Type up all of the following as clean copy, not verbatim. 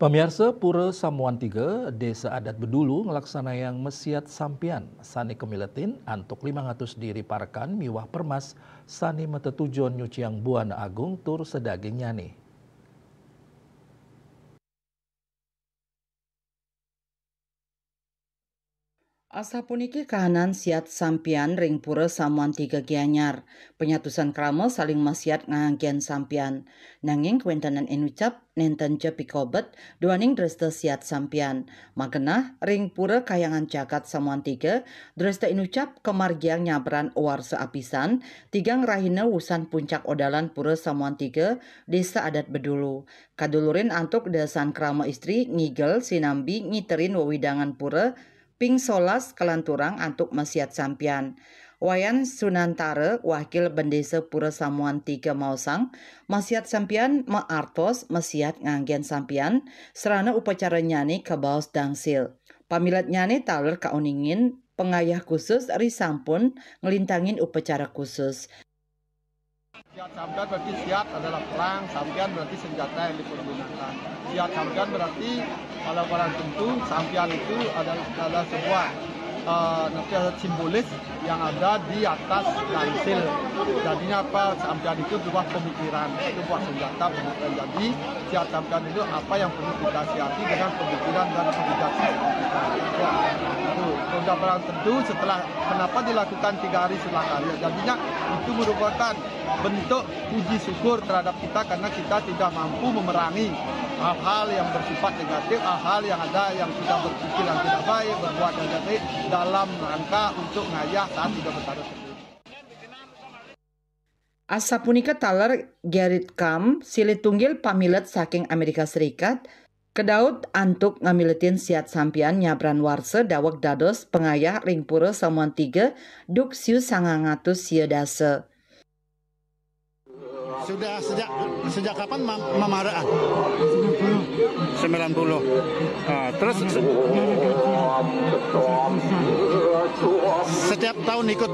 Pemirsa Pura Samuan 3, Desa Adat Bedulu ngelaksanayang mesiat sampian sani kemiletin antuk 500 diri parakan miwah permas sani metetujon nyuciang Buana Agung tur sedaging nyani. Asa puniki kahanan siat sampian ring pura Samuan 3 Gianyar. Penyatusan krama saling masiat nganggian sampian. Nanging kwentanan inucap nenten je pikobet duaning dresta siat sampian. Magenah ring pura kayangan jagat Samuan 3 dresta inucap kemargiang nyabran uar seapisan tigang rahina wusan puncak odalan pura Samuan 3 Desa Adat Bedulu. Kadulurin antuk desan krama istri ngigel sinambi ngiterin wewidangan pura ping solas kelanturang antuk mesiat sampian. Wayan Sunantara, wakil bendesa Pura Samuan 3 Mausang, mesiat sampian meartos mesiat nganggen sampian, serana upacara nyani kebaos dangsil. Pamilat nyani taler kauningin, pengayah khusus risampun ngelintangin upacara khusus. Siat sampian berarti siat adalah perang, sampian berarti senjata yang dipergunakan. Siat sampian berarti kalau barang tentu sampian itu adalah sebuah simbolis yang ada di atas lansil. Jadinya apa? Sampian itu sebuah pemikiran, itu sebuah senjata pemikiran. Jadi siat sampian itu apa yang perlu kita siati dengan pemikiran dan kebijaksanaan kita. Ya, itu sudah barang tentu setelah kenapa dilakukan 3 hari setelah karya. Jadinya itu merupakan bentuk puji syukur terhadap kita karena kita tidak mampu memerangi hal-hal yang bersifat negatif, hal-hal yang ada yang sudah berpikir yang tidak baik, berbuat yang tidak baik dalam rangka untuk ngayah saat tidak bertaruh sendiri. Asa punika taler Gerrit Kam, silih tunggil pamilet saking Amerika Serikat, kedaud antuk ngamiletin siat sampian nyabran warse dawek dados pengayah ring pura Samuan 3 duk siu 900 sieu dase. Sudah sejak kapan Mamaraan? 90. Terus setiap tahun ikut.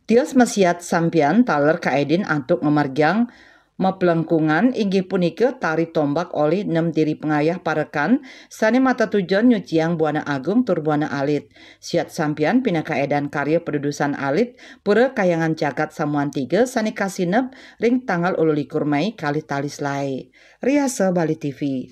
Tios mesiat sampian taler kaedin antuk memargiang meplengkungan inggih punika tari tombak oli 6 diri pengayah parekan sani mata tujon nyuciang Buana Agung tur Buana Alit. Siat sampian pina kaedan karya pedudusan alit pura kayangan jagat Samuan 3 sani kasinep ring tanggal 21 Mei kali talis lai. Riasa Bali TV.